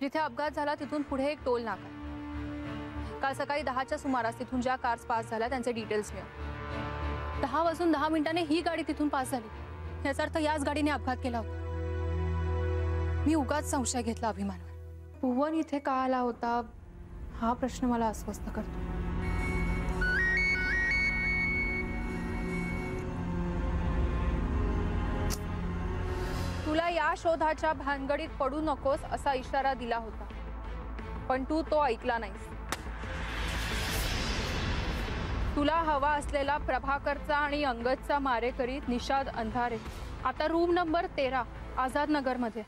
जिथे अपघात झाला तिथून पुढे एक टोल नाका आहे। काल सकाळी 10च्या सुमारास तिथून ज्या कार्स पास झाल्या त्यांचे डिटेल्स मिळव। 10 वाजून 10 मिनिटांनी ही गाडी तिथून पास झाली याचा अर्थ याच गाडीने अपघात केला होता। मी उगाच संशय घेतला अभिमानवर। भुवन इथे का आला होता हा प्रश्न मला अस्वस्थ करतो। तुला या शोधाच्या भानगडीत पडू नकोस असा इशारा दिला होता, पण तू तो ऐकला नाहीस। तुला हवा असलेला प्रभाकरचा आणि अंगदचा मारेकरी निषाद अंधारे आता रूम नंबर 13 आझाद नगर मध्ये।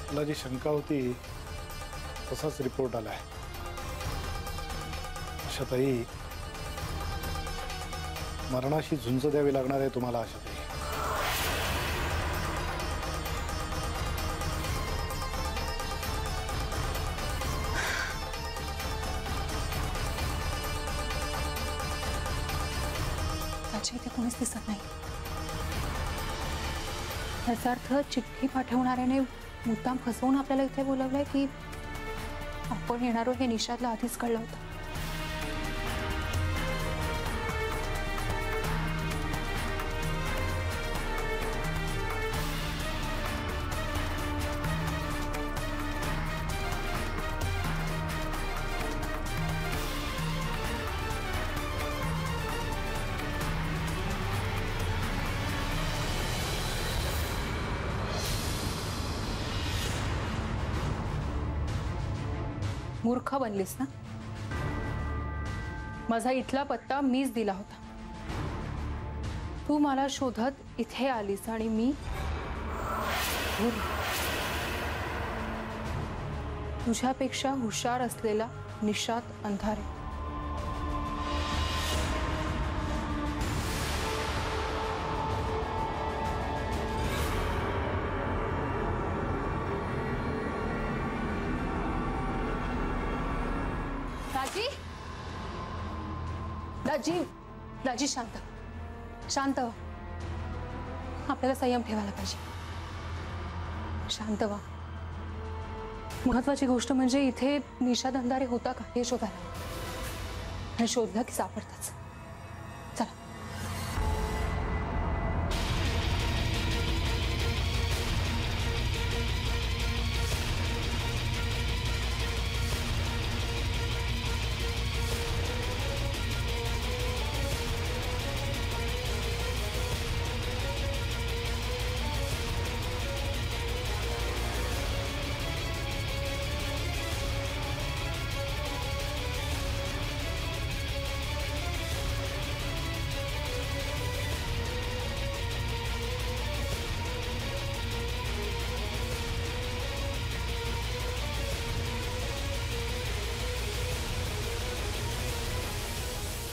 मला जी शंका होती तसाच रिपोर्ट आलाय। आशाताई, मरणाशी झुंज द्यावी लागणार आहे तुम्हाला आशाताई। त्याच्या इथे कोणीच दिसत नाही याचा अर्थ चिठ्ठी पाठवणाऱ्याने मुद्दाम फसवून आपल्याला इथे बोलवलंय की आपण येणारो हे निषादला आधीच कळलं होतं। मूर्ख बनलीस ना? माझा इथला पत्ता मीच दिला होता। तू मला शोधत इथे आलीस आणि मी तुझ्यापेक्षा हुशार असलेला निषाद अंधारे। दाजी, दाजी शांत शांत व्हा। आपल्याला संयम ठेवायला पाहिजे। शांत व्हा। महत्वाची गोष्ट म्हणजे इथे निषाद अंधारे होता का हे शोधायला। हे शोधलं की सापडतच। चला।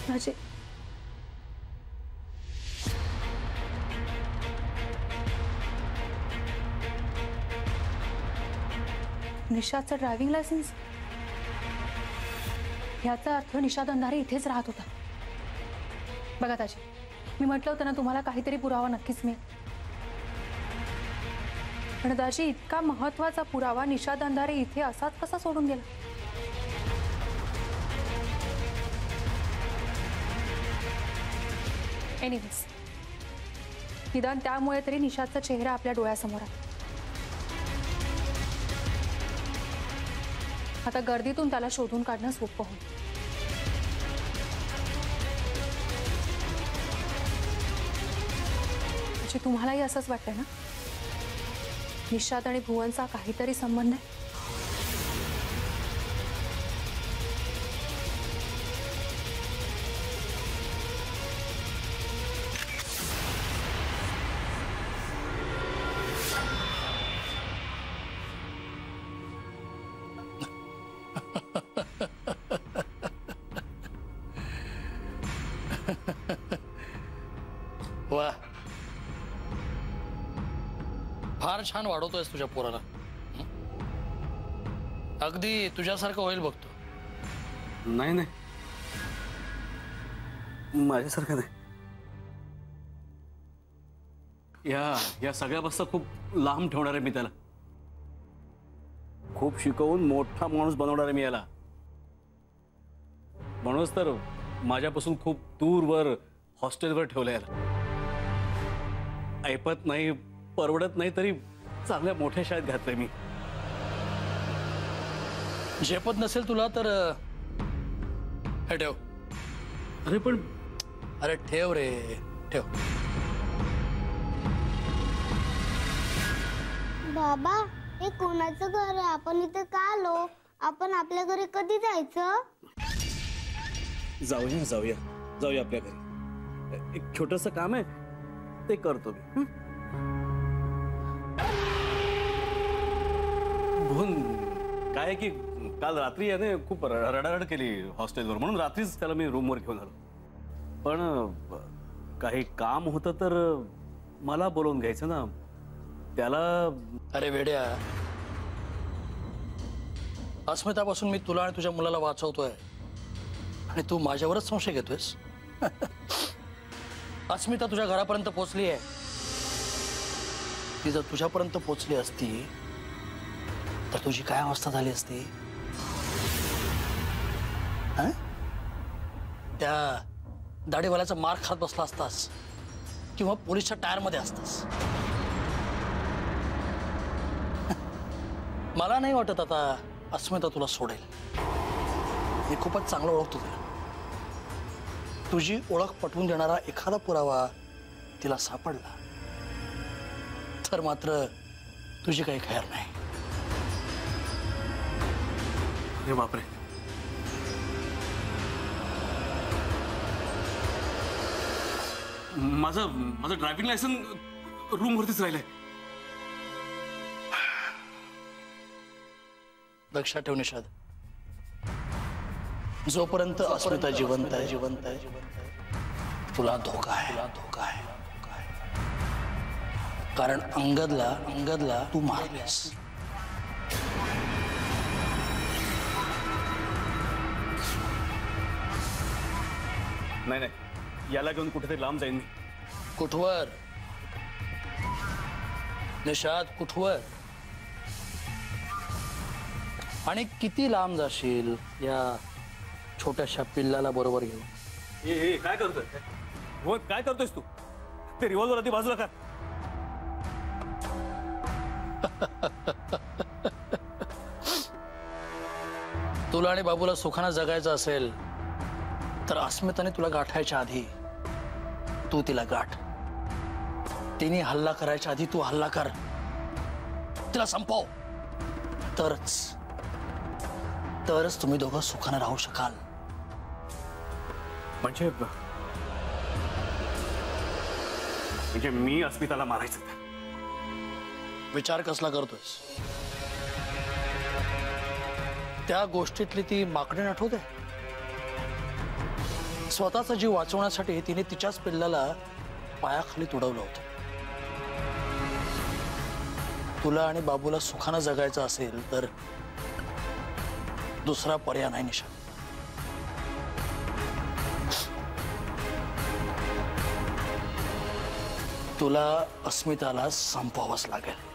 दाजी, निषादचं ड्रायव्हिंग लायसन्स याचा अर्थ निषाद अंधारे इथेच राहत होता। बघा दाजी, मी म्हटलं होतं ना तुम्हाला काहीतरी पुरावा नक्कीच मिळेल। पण दाजी, इतका महत्वाचा पुरावा निषाद अंधारे इथे असाच कसा सोडून गेला? एनिवेज, निदान त्यामुळे तरी निषादचा चेहरा आपल्या डोळ्यासमोर आहे। आता गर्दीतून त्याला शोधून काढणं सोपं होईल. म्हणजे तुम्हालाही असंच वाटतंय ना, निशात आणि भुवनचा काहीतरी संबंध आहे? वा, फार छान वाढवतोयस तुझ्या पोराला. अगदी तुझ्यासारखं होईल बघतो. नाही नाही, माझ्यासारखं नाही. या सगळ्यापासून खूप लांब ठेवणार आहे मी त्याला. खूप शिकवून मोठा माणूस बनवणार आहे मी याला. म्हणूनच तर माझ्यापासून खूप दूरवर हॉस्टेलवर ठेवलं याला. ऐपत नाही, परवडत नाही, तरी चांगल्या मोठ्या शाळेत घातलंय मी. झेपत नसेल तुला तर हे ठेव. अरे पण अरे ठेव रे, ठेव. बाबा, हे कोणाचं घर आहे? आपण इथे का आलो? आपण आपल्या घरी कधी जायचं? जाऊया आपल्या घरी. एक छोटस काम आहे, ते करतो मी. काय की काल रात्री याने खूप रडारड केली हॉस्टेलवर, म्हणून रात्रीच त्याला मी रूमवर घेऊन आलो. पण काही काम होतं तर मला बोलवून घ्यायचं ना त्याला. अरे वेड्या, अस्मितापासून मी तुला आणि तुझ्या मुलाला वाचवतोय आणि तू माझ्यावरच संशय घेतोयस. अस्मिता तुझ्या घरापर्यंत पोहोचली आहे. ती जर तुझ्यापर्यंत पोहोचली असती तर तुझी काय अवस्था झाली असती? त्या दाढीवाल्याचा मार खात बसला असतास किंवा पोलीसच्या टायरमध्ये असतास. मला नाही वाटत आता अस्मिता तुला सोडेल. मी खूपच चांगलं ओळखतो तुला. तुझी ओळख पटवून देणारा एखादा पुरावा तिला सापडला तर मात्र तुझी काही खैर नाही. हे बापरे, माझं ड्रायव्हिंग लायसन्स रूमवरतीच राहिलंय. लक्षात ठेव निषाद, जोपर्यंत अस्मिता जिवंत आहे तुला धोका आहे. कारण अंगदला तू मारलेस. नाही, याला घेऊन कुठेतरी लांब जाईन मी. कुठवर निषाद, कुठवर? आणि किती लांब जाशील या छोट्याशा पिल्लाला बरोबर घेऊन? काय करतोय? हो, काय करतोयस तू? ते रिव्हॉल्वर आधी बाजूला का? तुला आणि बाबूला सुखानं जगायचं असेल तर अस्मिताने तुला गाठायच्या आधी तू तिला गाठ. तिने हल्ला करायच्या आधी तू हल्ला कर. तिला संपव. तरच तुम्ही दोघं सुखानं राहू शकाल. म्हणजे मी अस्मिताला मारायचं? विचार कसला करतोयस? त्या गोष्टीतली ती माकडे आठवते. स्वतःचा जीव वाचवण्यासाठी तिने तिच्याच पिल्लाला पायाखाली तुडवलं होतं. तुला आणि बाबूला सुखानं जगायचं असेल तर दुसरा पर्याय नाही निशा. तुला अस्मिताला संपवावंच लागेल.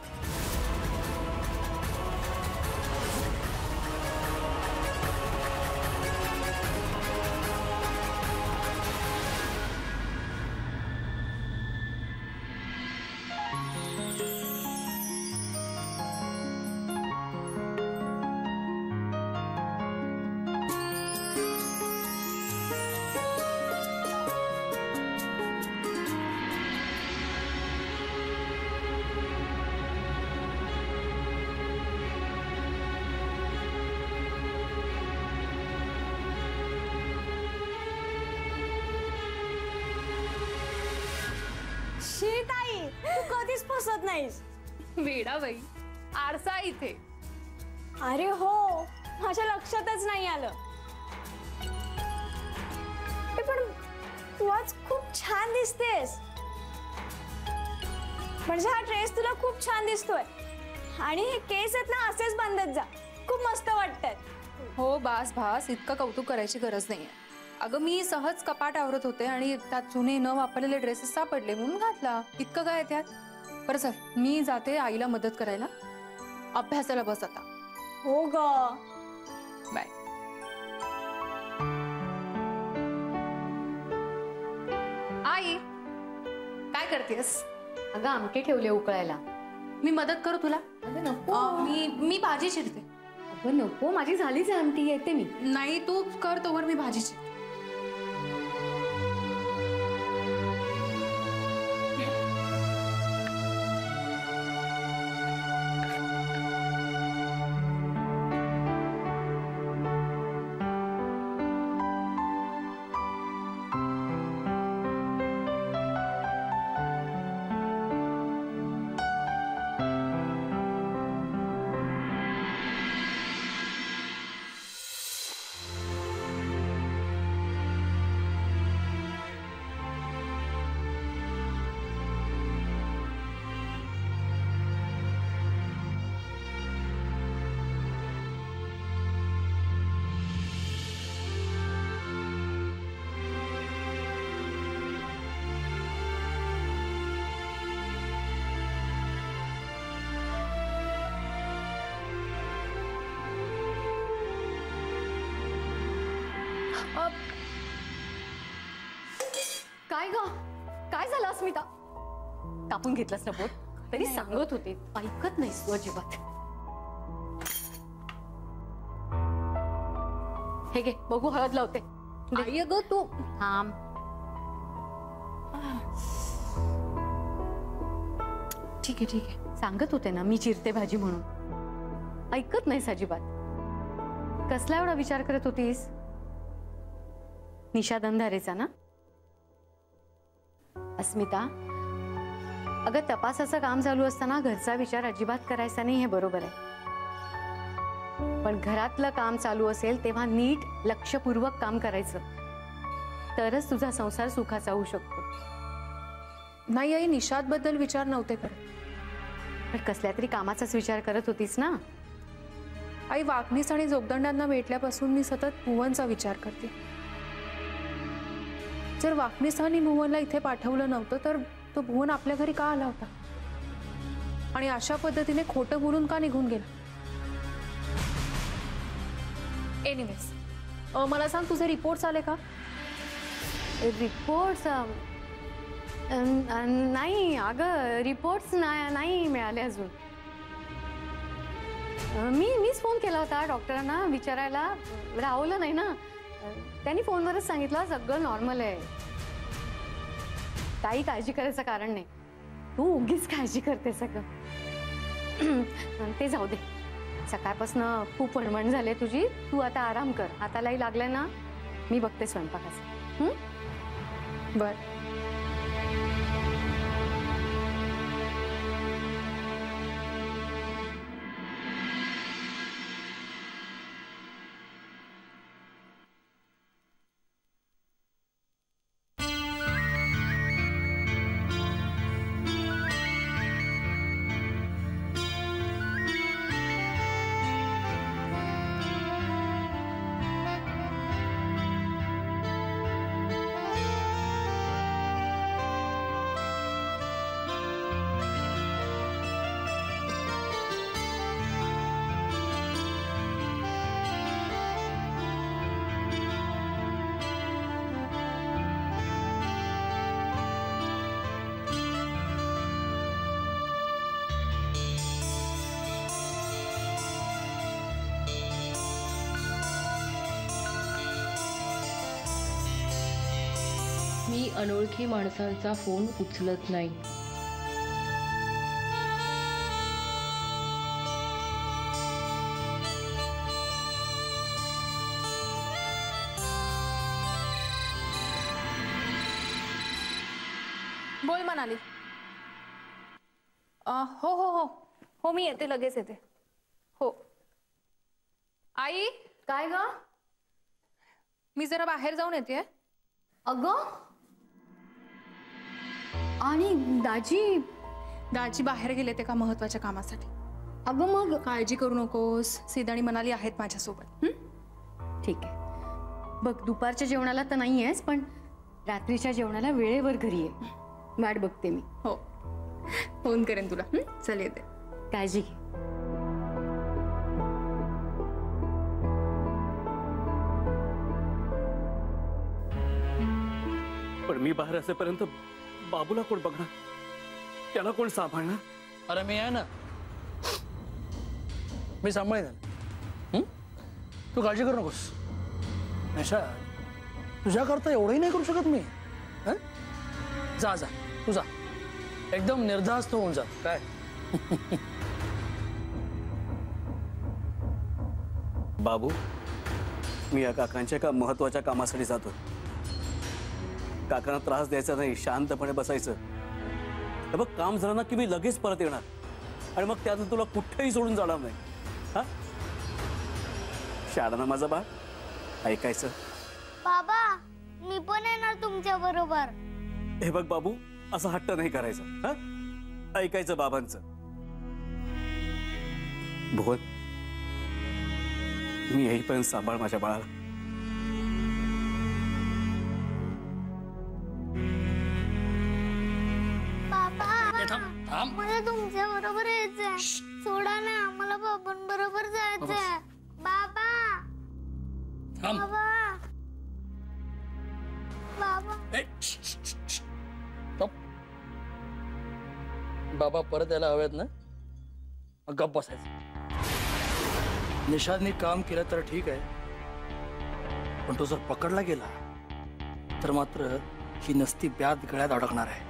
शी ताई, तू कधीच फसत नाहीस. वेडा बाई, आरसा इथे. अरे हो, माझ्या लक्षातच नाही आलं. पण तू आज खूप छान दिसतेस. म्हणजे हा ड्रेस तुला खूप छान दिसतोय आणि हे केस आहेत ना असेच बांधत जा, खूप मस्त वाटतात. हो बास भास, इतकं कौतुक करायची गरज नाहीये. अगं मी सहज कपाट आवरत होते आणि त्यात जुने न वापरलेले ड्रेसेस सापडले म्हणून घातला. इतकं काय त्यात. बरं चल, मी जाते आईला मदत करायला. अभ्यासाला बस आता. हो ग. बाय. आई काय करतेस? अगं आमटे ठेवले उकळायला. मी मदत करू तुला? अगं नको. मी भाजी चिरते. अगं नको, माझी झालीच आमटी, येते मी. नाही तू कर, तोवर मी भाजी चिरते. काय ग, काय झालं अस्मिता? कापून घेतलंस ना बोट? तरी सांगत होते, ऐकत नाहीस तू अजिबात. हे घे, बघू, हळद लावते. आई अगं तू थांब. ठीक आहे ठीक आहे. सांगत होते ना मी चिरते भाजी म्हणून. ऐकत नाहीस अजिबात. कसला एवढा विचार करत होतीस? निशा अंधारेचा ना? अस्मिता, अगं तपासाचं काम चालू असताना घरचा विचार अजिबात करायचा नाही, हे बरोबर आहे. पण घरातलं काम चालू असेल तेव्हा नीट लक्षपूर्वक काम करायचं, तरच तुझा संसार सुखाचा होऊ शकतो. नाही आई, निशाद बद्दल विचार नव्हते करत. पण कसल्या तरी कामाचाच विचार करत होतीस ना? आई, वाकणीस आणि जोगदंडांना भेटल्यापासून मी सतत भुवनचा विचार करते. जर वाकणीसांनी भुवनला इथे पाठवलं नव्हतं तर तो भुवन आपल्या घरी का आला होता आणि अशा पद्धतीने खोटं बोलून का निघून गेला? एनिवेज, मला सांग, तुझे रिपोर्ट्स आले का? रिपोर्ट्स नाही अगं, रिपोर्ट्स नाही मिळाले अजून. मीच फोन केला होता डॉक्टरांना विचारायला, राहवलं नाही ना. त्यांनी फोनवरच सांगितलं सगळं नॉर्मल आहे, काही काळजी करायचं कारण नाही. तू उगीच काळजी करते सगळं. ते जाऊ दे, सकाळपासून खूप वणवण झाली तुझी. तू आता आराम कर, हातालाही लागलाय ना. मी बघते स्वयंपाकाचं. बर. मी अनोळखी माणसांचा फोन उचलत नाही. बोल मनाली. हो हो हो हो, मी येते, लगेच येते. हो. आई, काय ग? मी जरा बाहेर जाऊन येते. अगं, आणि दाजी? दाजी बाहेर गेले ते का महत्वाच्या कामासाठी. अगं मग काळजी करू नकोस, सीदाणी मनाली आहेत माझ्यासोबत. ठीक आहे. बघ, दुपारच्या जेवणाला तर नाही आहेस, पण रात्रीच्या जेवणाला वेळेवर घरी ये. वाट बघते मी. हो, फोन करेन तुला. चल येते. काळजी घे. पण मी बाहेर असेपर्यंत बाबूला कोण बघणार, त्याला कोण सांभाळणार? अरे मी आहे ना, मी सांभाळेन. तू काळजी करू नकोस. निशा, तुझ्याकरता एवढंही नाही करू शकत मी. जा जा, तू जा, एकदम निर्धास्त होऊन जा. काय बाबू, मी या काकांच्या एका महत्वाच्या कामासाठी जातो. काकांना त्रास द्यायचा नाही, शांतपणे बसायचं. हे बघ, काम झालं ना की मी लगेच परत येणार, आणि मग त्यातून तुला कुठेही सोडून जाणार नाही. हा, शाळा ना माझा बा, ऐकायचं. बाबा, मी पण येणार तुमच्या बरोबर. हे बघ बाबू, असं हट्ट नाही करायचा. हा, ऐकायचं बाबांचं. भुवन, मी येईपर्यंत सांभाळ माझ्या बाळाला. बाबा, मला तुमच्या बरोबर यायचंय. सोडा ना, मला बाबांबरोबर जायचंय. बाबा, बाबा, बाबा. बाबा परत यायला हवेत ना, मग गप्प बसायचं. निषादने काम केलं तर ठीक आहे, पण तो जर पकडला गेला तर मात्र ही नसती ब्यात गळ्यात अडकणार आहे.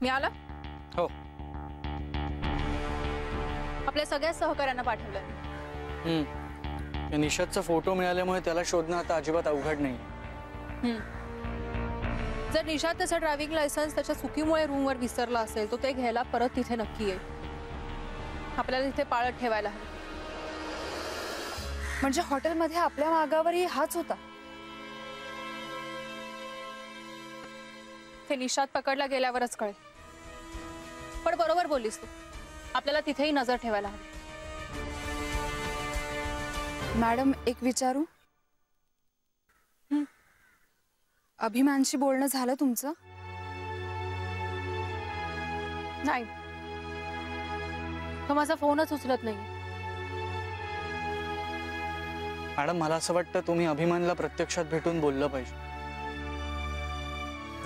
मी आला. हो. आपल्या सगळ्या सहकाऱ्यांना पाठवलं. निषादचा फोटो मिळाल्यामुळे त्याला शोधणं आता अजिबात अवघड नाही. जर निषाद त्याचं ड्रायव्हिंग लायसन्स त्याच्या चुकीमुळे रूमवर विसरला असेल, तो ते घ्यायला परत तिथे नक्की येईल. आपल्याला तिथे पाळत ठेवायला हवं. म्हणजे हॉटेलमध्ये आपल्या मागावरही हाच होता. ते निषाद पकडला गेल्यावरच कळेल. पण बरोबर बोललीस तू, आपल्याला तिथेही नजर ठेवायला हवी. मॅडम, एक विचारू? अभिमानशी बोलणं झालं तुमचं? नाही, तो माझा फोनच उचलत नाही. मॅडम, मला असं वाटतं तुम्ही अभिमानला प्रत्यक्षात भेटून बोललं पाहिजे.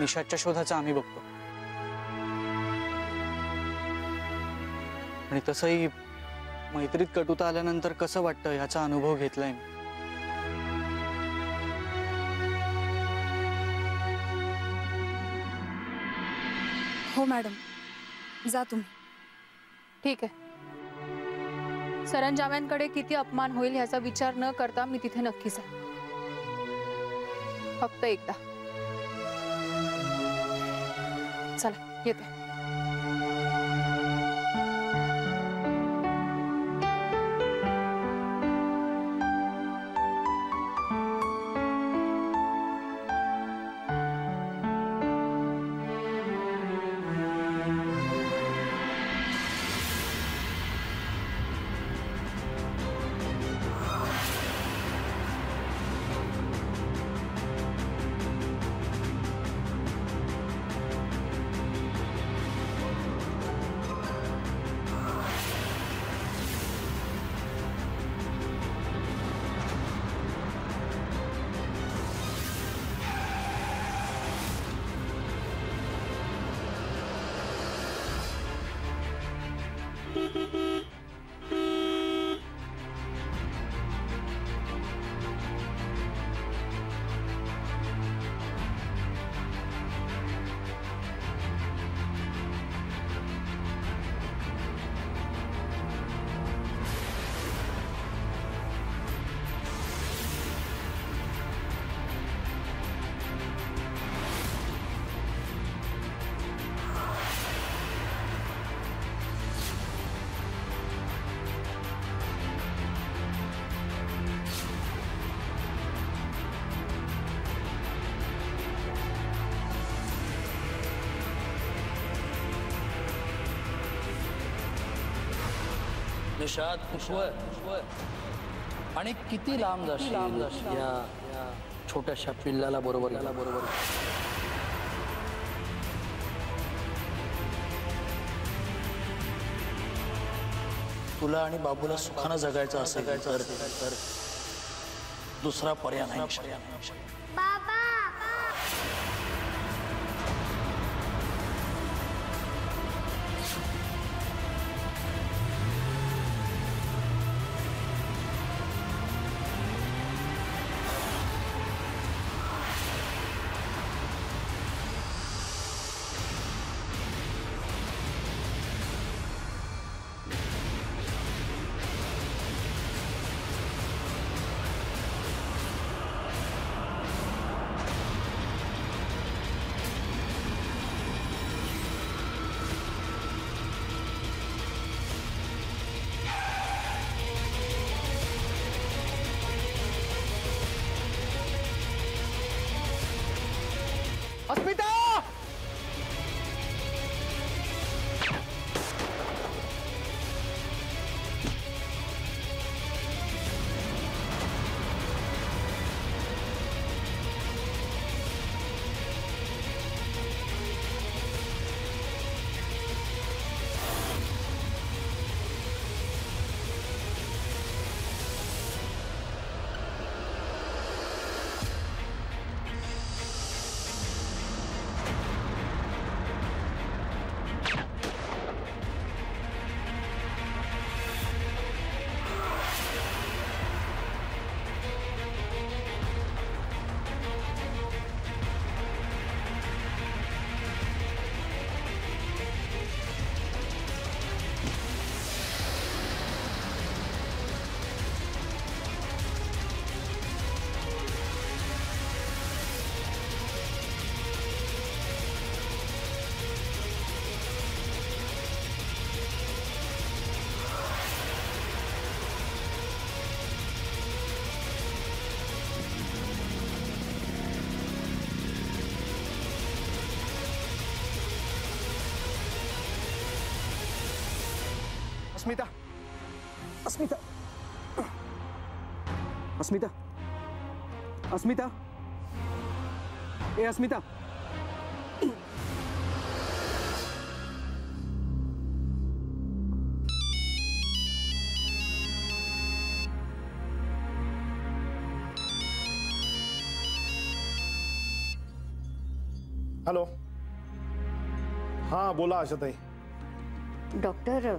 निषादच्या शोधाचा आम्ही बघतो. आणि तसंही मैत्रीत कटुता आल्यानंतर कसं वाटतं ह्याचा अनुभव घेतलाय मी. हो मॅडम, जा तुम्ही. ठीक आहे. सरंजाम्यांकडे किती अपमान होईल याचा विचार न करता मी तिथे नक्कीच आहे. फक्त एकदा. चला, येते. खिशात खुशवर आणि किती लांब जाशील या छोट्याशा पिल्लाला बरोबर तुला आणि बाबूला सुखानं जगायचं असेल तर दुसरा पर्याय नाही. बाबा अस्मिता अस्मिता अस्मिता अस्मिता अस्मिता ए अस्मिता हॅलो. हां बोला आशाताई. डॉक्टर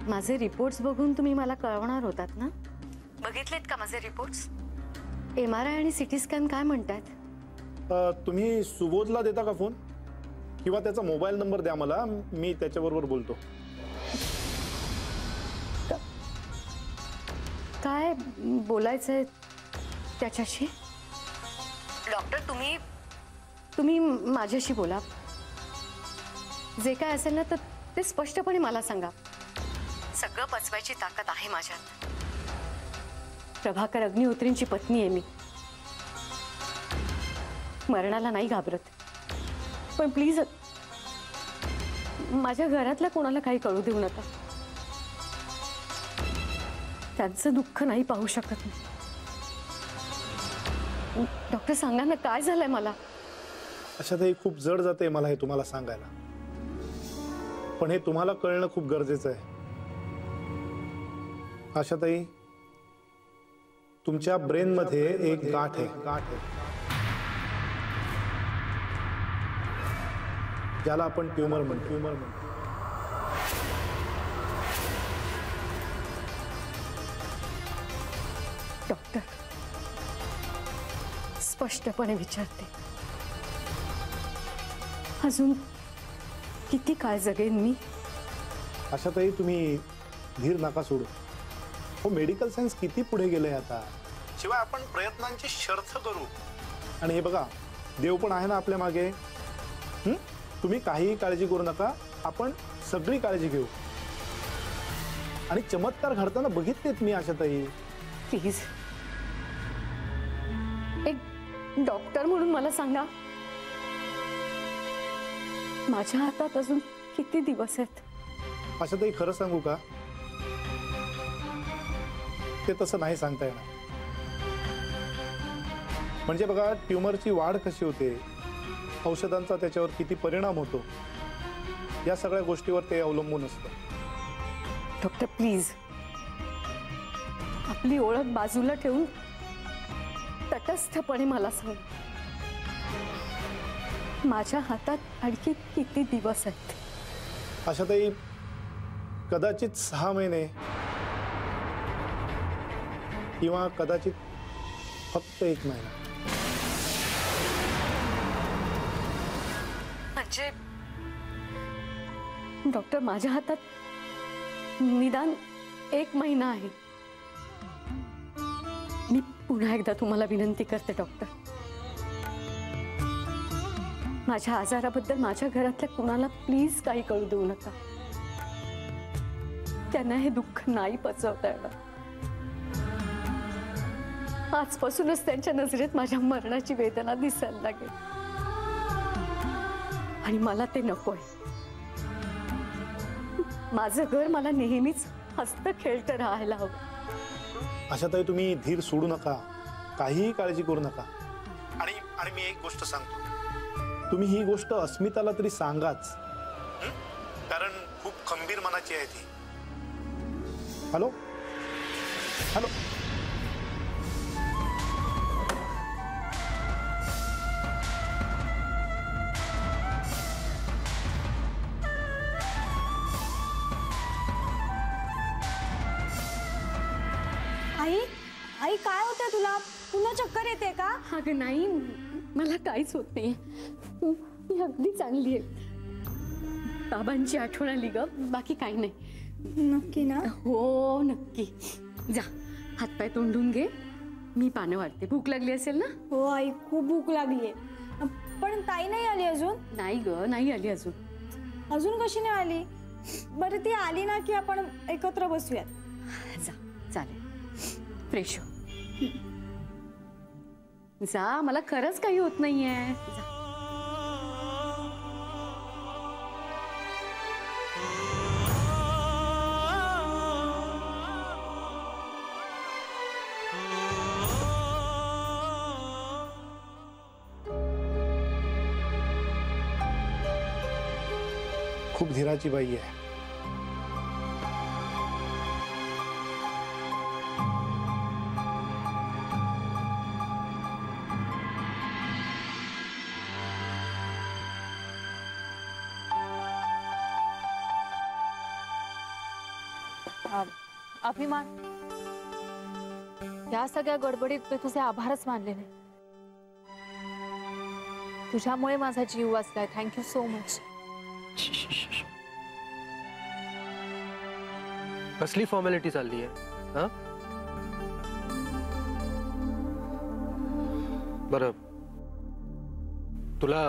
माझे रिपोर्ट्स बघून तुम्ही मला कळवणार होतात ना? बघितलेत का माझे रिपोर्ट्स? MRI आणि CT स्कॅन काय म्हणतात? तुम्ही सुबोधला देता का फोन किंवा त्याचा मोबाईल नंबर द्या मला, मी त्याच्याबरोबर बोलतो. काय बोलायचंय त्याच्याशी? डॉक्टर तुम्ही माझ्याशी बोला. जे काय असेल ना तर ते स्पष्टपणे मला सांगा. सगळं पचवायची ताकद आहे माझ्यात. प्रभाकर अग्निहोत्रींची पत्नी आहे मी. मरणाला नाही घाबरत. पण प्लीज माझ्या घरातल्या कोणाला काही कळू देऊ नका. त्यांचं दुःख नाही पाहू शकत मी. डॉक्टर सांगा ना काय झालंय मला? आशाताई खूप जड जाते मला हे तुम्हाला सांगायला, पण हे तुम्हाला कळणं खूप गरजेचं आहे. आशाताई तुमच्या ब्रेन मध्ये एक गाठ आहे ज्याला आपण ट्यूमर म्हणतो. डॉक्टर स्पष्टपणे विचारते, अजून किती काळ जगेन मी? आशाताई तुम्ही धीर नका सोडू. हो मेडिकल सायन्स किती पुढे गेलंय आता. शिवाय आपण प्रयत्नांची शर्थ करू. आणि हे बघा देव पण आहे ना आपल्या मागे. तुम्ही काहीही काळजी करू नका, आपण सगळी काळजी घेऊ. आणि चमत्कार घडताना बघितलेत मी आशाताई. प्लीज एक डॉक्टर म्हणून मला सांगा, माझ्या हातात अजून किती दिवस आहेत? आशाताई खरं सांगू का, ते तसं नाही सांगता येणार. म्हणजे बघा, ट्युमरची वाढ कशी होते, औषधांचा त्याच्यावर किती परिणाम होतो, या सगळ्या गोष्टीवर ते अवलंबून असतं. डॉक्टर प्लीज, आपली ओळख बाजूला ठेवून तटस्थपणे मला सांग, माझ्या हातात आणखी किती दिवस आहेत? आशाताई, कदाचित 6 महिने किंवा कदाचित फक्त 1 महिना. म्हणजे डॉक्टर, माझ्या हातात निदान 1 महिना आहे. मी पुन्हा एकदा तुम्हाला विनंती करते डॉक्टर, माझ्या आजाराबद्दल माझ्या घरातल्या कुणाला प्लीज काही कळू देऊ नका. त्यांना हे दुःख नाही पचवता येणार. आजपासूनच त्यांच्या नजरेत माझ्या मरणाची वेदना दिसायला लागेल आणि मला ते नकोय. माझं घर मला नेहमीच हसत खेळत राहायला हवं. आशाताई, तुम्ही धीर सोडू नका, काहीही काळजी करू नका. आणि मी एक गोष्ट सांगतो, तुम्ही ही गोष्ट अस्मिताला तरी सांगाच, कारण खूप खंबीर मनाची आहे ती. Hello hello. आई, आई काय होतं तुला? पुन्हा चक्कर येते का? अगं नाही, मला काहीच होत नाही. मी अगदी चांगली आहे. बाबांची आठवण आली ग, बाकी काही नाही. नक्की ना? हो नक्की. जा, हातपाय तोंडून घे, मी पानं वाटते. भूक लागली असेल ना? हो आई, खूप भूक लागली. पण ताई नाही आली अजून? नाही ग, नाही आली अजून. अजून कशी नाही आली? बरं, ती आली ना की आपण एकत्र बसूयात. जा, चालेल. फ्रेश हो. जा, मला खरंच काही होत नाहीये. जा. खूप धीराची बाई आहे. अभिमान, या सगळ्या गडबडीत मी तुझे आभारच मानले नाही. तुझ्यामुळे माझा जीव वाचलाय. Thank you so much. कसली फॉर्मॅलिटी चालली आहे? हा, बरं, तुला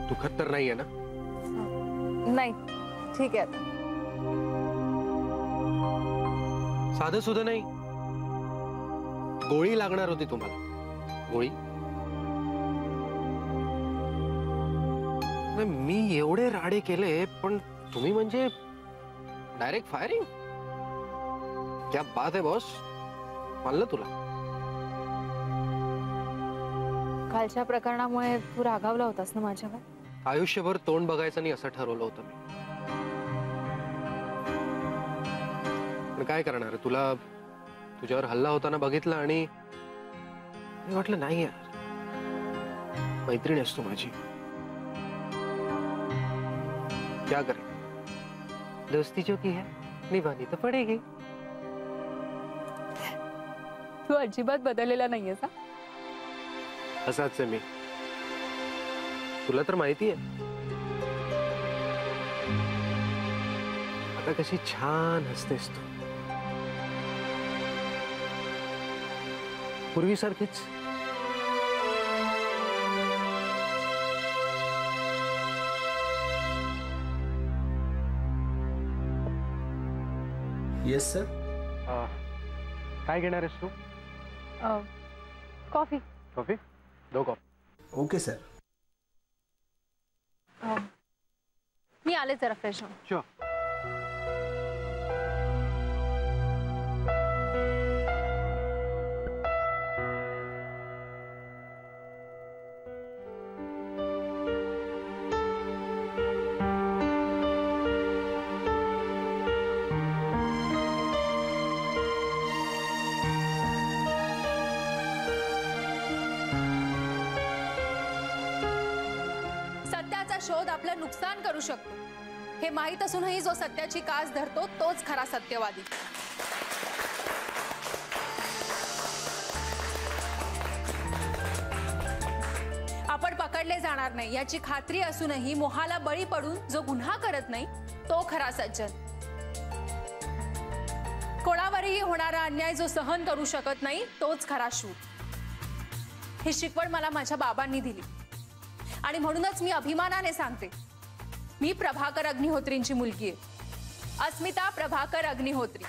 दुखत तर नाहीये ना? नाही, ठीक आहे. आता साधं सुद्धा नाही, गोळी लागणार होती तुम्हाला. गोळी? मी एवढे राडे केले, पण तुम्ही म्हणजे डायरेक्ट फायरिंग. क्या बात आहे बॉस, मानलं तुला. कालच्या प्रकरणामुळे तू रागावला होतास ना माझ्यावर? आयुष्यभर तोंड बघायचं नाही असं ठरवलं होतं मी. पण काय करणार, तुला तुझ्यावर हल्ला होताना बघितलं आणि वाटलं नाही यार, मैत्रीण असतो माझी, क्या करे, दोस्ती जो की है निभानी तो पडेगी. तू अजिबात बदललेला नाहीयेस. असाच आहे मी, तुला तर माहिती आहे. आता कशी छान हसतेस तू, पूर्वीसारखीच. Yes sir. काय घेणार आहेस तू? Coffee. Coffee 2 cup. Okay sir. मी आले जरा फ्रेश होऊन. शुअर. नुकसान करू शकतो हे माहीत असूनही जो सत्याची कास धरतो तोच खरा सत्यवादी. आपण पकडले जाणार नाही याची खात्री असूनही मोहाला बळी पडून जो गुन्हा करत नाही तो खरा सज्जन. कोणावरही होणारा अन्याय जो सहन करू शकत नाही तोच खरा शूर. ही शिकवण मला माझ्या बाबांनी दिली आणि म्हणूनच मी अभिमानाने सांगते, मी प्रभाकर अग्निहोत्रींची मुलगी आहे, अस्मिता प्रभाकर अग्निहोत्री.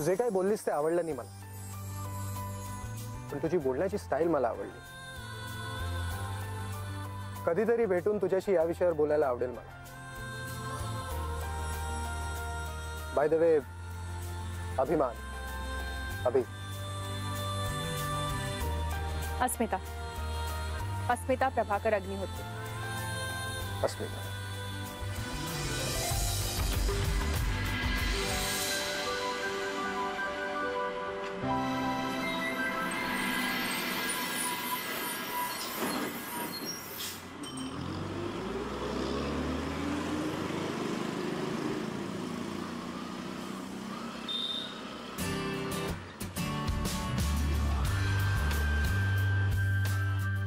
जे काही बोललीस ते आवडलं नाही मला, पण तुझी बोलण्याची स्टाईल मला आवडली. कधीतरी भेटून तुझ्याशी या विषयावर बोलायला आवडेल मला. बाय द वे, अभिमान, अभि. अस्मिता, अस्मिता प्रभाकर अग्निहोत्री. अस्मिता.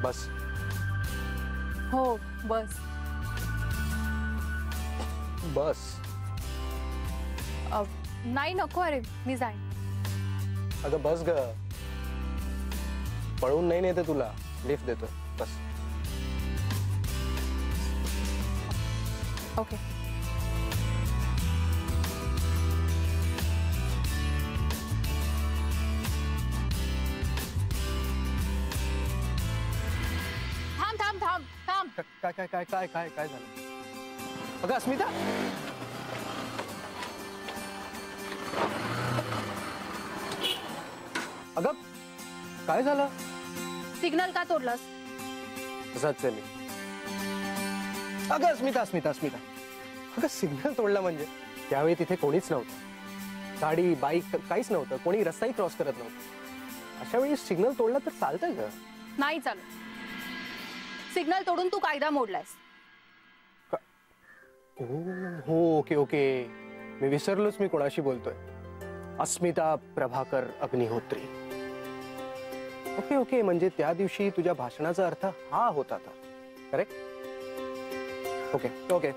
बस. हो बस. बस. नाही नको, अरे मी जाईन. अगं बस ग, पळून नाही नेते तुला, लिफ्ट देतो. बस. ओके. काय काय काय काय काय काय झालं? अगं अस्मिता, अगं काय झालं? सिग्नल का तोडलास? तसंच मी. अगं अस्मिता अस्मिता अस्मिता, अगं सिग्नल तोडला म्हणजे त्यावेळी तिथे कोणीच नव्हतं. गाडी बाईक काहीच नव्हतं, कोणी रस्ताही क्रॉस करत नव्हतं. अशा वेळी सिग्नल तोडला तर चालतंय का? नाही चालत. सिग्नल तोडून तू कायदा मोडलास. हो ओके ओके, मी विसरलोच मी कोणाशी बोलतोय. अस्मिता प्रभाकर अग्निहोत्री. ओके ओके, म्हणजे त्या दिवशी तुझ्या भाषणाचा अर्थ हा होता था, करेक्ट? Okay okay.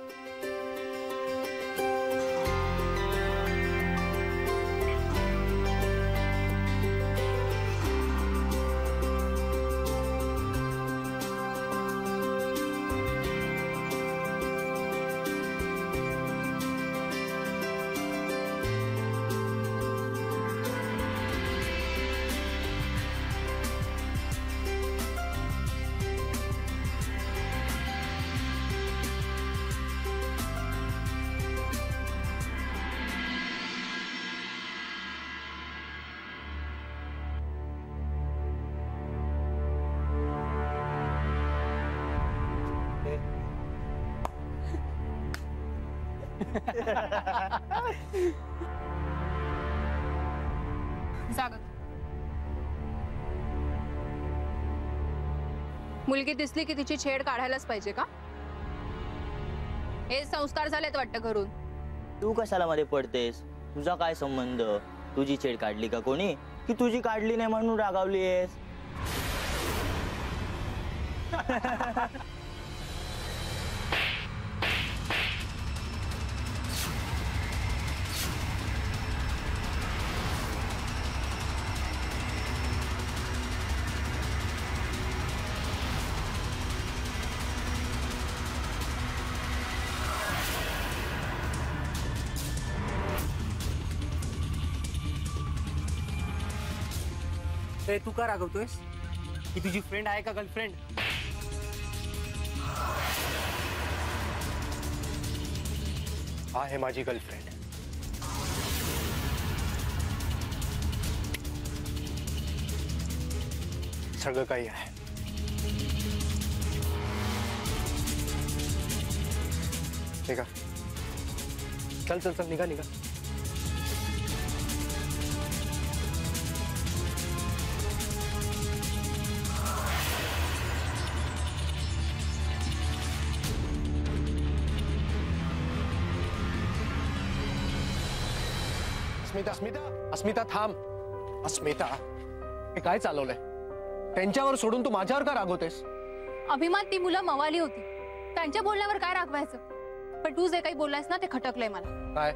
मुलगी दिसली की तिची छेड काढायलाच पाहिजे का? हे संस्कार झालेत वाटतं घरून. तू कशाला मध्ये पडतेस? तुझा काय संबंध? तुझी छेड काढली का कोणी? की तुझी काढली नाही म्हणून रागावलीयस? ए, तू का रागवतोयस? ही तुझी फ्रेंड आहे का गर्लफ्रेंड? आहे माझी गर्लफ्रेंड. सगळं काही आहे. निघा. चल चल चल निघा निघा. अस्मिता अस्मिता अस्मिता थांब. अस्मिता हे काय चालवलंय? त्यांच्यावर सोडून तू माझ्यावर का रागवतेस? अभिमान, ती मुलं मवाली होती, त्यांच्या बोलण्यावर काय रागवायचं? पण तू जे काही बोललायस ना ते खटकलंय मला. काय?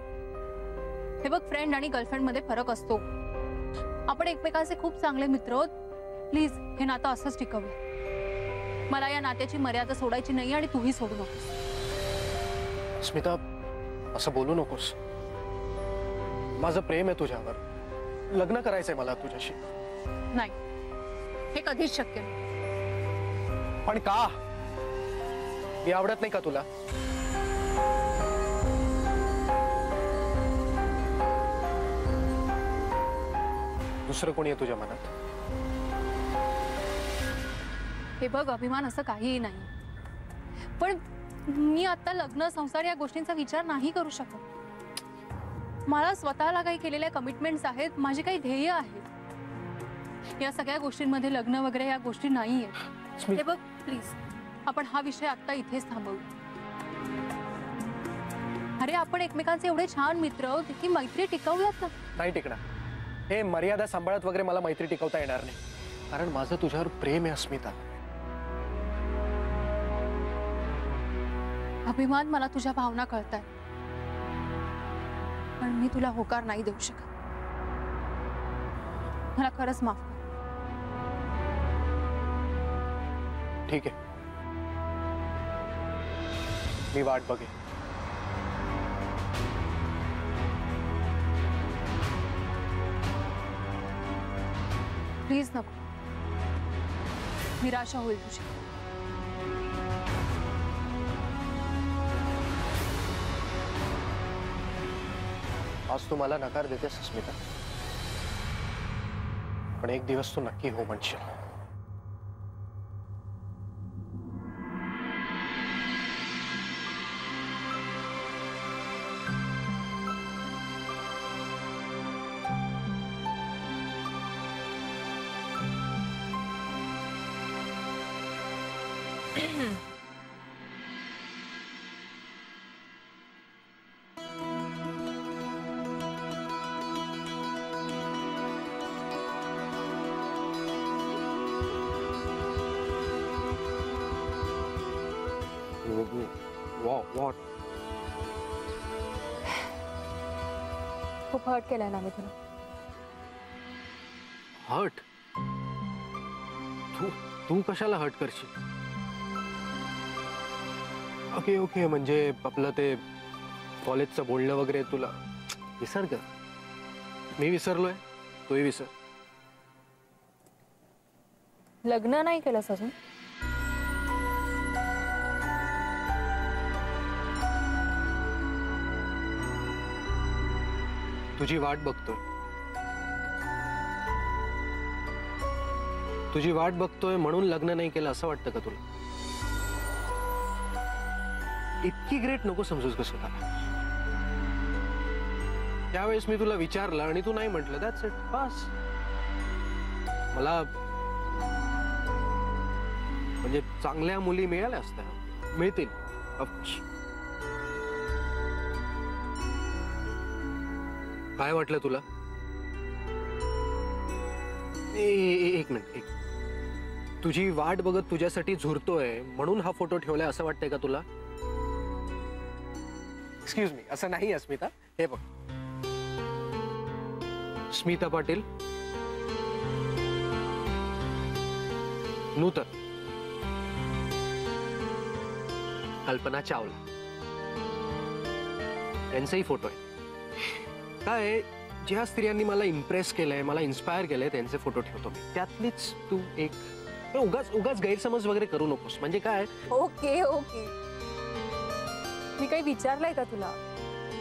हे बघ, फ्रेंड आणि गर्लफ्रेंड मध्ये फरक असतो. आपण एकमेकांचे खूप चांगले मित्र आहोत. प्लीज हे नातं असंच टिकवूया. मला या नात्याची मर्यादा सोडायची नाही आणि तूही सोडू नकोस. अस्मिता असं बोलू नकोस. माझं प्रेम आहे तुझ्यावर. लग्न करायचंय मला तुझ्याशी. नाही, हे कधीच शक्य नाही. पण का? मी आवडत नाही का तुला? दुसरं कोणी आहे तुझ्या मनात? हे बघ अभिमान, असं काहीही नाही. पण मी आता लग्न संसार या गोष्टींचा विचार नाही करू शकत. मला स्वतःला काही केलेल्या कमिटमेंट्स आहेत, माझी काही ध्येय आहेत. या सगळ्या गोष्टींमध्ये लग्न वगैरे या गोष्टी नाहीये. हे बघ प्लीज, आपण हा विषय आता इथेच थांबवूया. अरे आपण एकमेकांचे एवढे छान मित्र आहोत की मैत्री टिकवूयात ना. नाही टिकणार. हे मर्यादा सांभाळत वगैरे मला मैत्री टिकवता येणार नाही. कारण माझं तुझ्यावर प्रेम आहे अस्मिता. अभिमान, मला तुझ्या भावना कळताय, पण मी तुला होकार नाही देऊ शकत. मला खरंच माफ कर. ठीक आहे, मी वाट बघेन. प्लीज नको, निराशा होईल तुझी. आज तू मला नकार देतेस अस्मिता, पण एक दिवस तू नक्की हो म्हणशील. What? खूप हर्ट केलाय ना मी तुला. हर्ट? तू कशाला हर्ट करशील? ओके ओके, म्हणजे आपलं ते कॉलेजचं बोलणं वगैरे तुला विसर ग. मी विसरलोय, तूही विसर. लग्न नाही केलंस अजून? तुझी वाट बघतोय. तुझी वाट बघतोय म्हणून लग्न नाही केलं असं वाटतं का तुला? इतकी ग्रेट नको समजूस का स्वतःला. त्यावेळेस मी तुला विचारलं आणि तू नाही म्हटलं, दॅट्स इट, बस. मला म्हणजे चांगल्या मुली मिळाल्या असत्या, मिळतील. काय वाटलं तुला? एक मिनिट. तुझी वाट बघत तुझ्यासाठी झुरतोय म्हणून हा फोटो ठेवलाय असं वाटतंय का तुला? एक्सक्यूज मी, असं नाही अस्मिता. हे बघ, स्मिता पाटील, नूतन, कल्पना चावला यांचाही फोटो आहे. काय, ज्या स्त्रियांनी मला इम्प्रेस केलंय, मला इन्स्पायर केलंय, त्यांचे फोटो ठेवतो मी. त्यातलीच तू एक उगाच उगाच गैरसमज वगैरे करू नकोस. म्हणजे काय, ओके ओके, मी काही विचारलंय का तुला?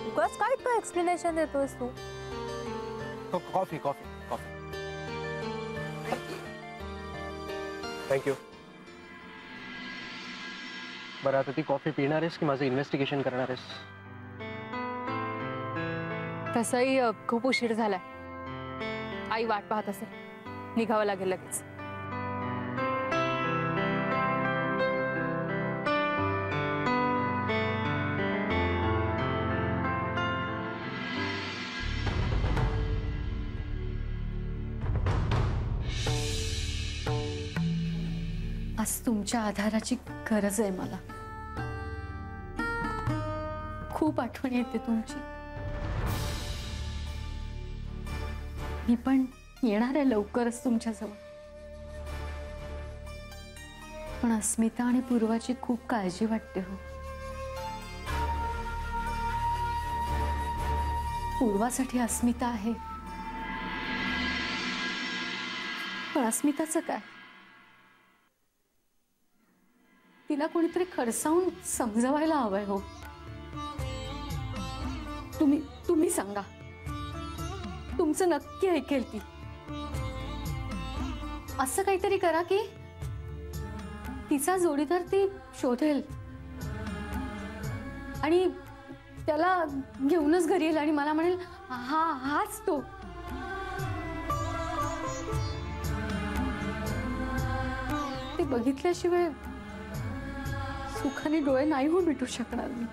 उगाच काय काय एक्सप्लेनेशन देतोस तू? Coffee coffee coffee. थँक्यू. बरं, आता ती कॉफी पिणार आहेस की माझं इन्व्हेस्टिगेशन करणार आहेस? तसंही खूप उशीर झालाय. आई वाट पाहत असेल, निघावं लागेल लगेच. आज तुमच्या आधाराची गरज आहे मला. खूप आठवण येते तुमची. मी पण येणार आहे लवकरच तुमच्याजवळ. पण अस्मिता आणि पूर्वाची खूप काळजी वाटते हो. पूर्वासाठी अस्मिता आहे, पण अस्मिताचं काय? तिला कोणीतरी खडसावून समजवायला हवंय हो. तुम्ही सांगा, तुमचं नक्की ऐकेल ती. असं काहीतरी करा की तिचा जोडीदार ती शोधेल आणि त्याला घेऊनच घरी येईल आणि मला म्हणेल हाच तो. ते बघितल्याशिवाय सुखाने डोळे नाही हो मिटू शकणार मी.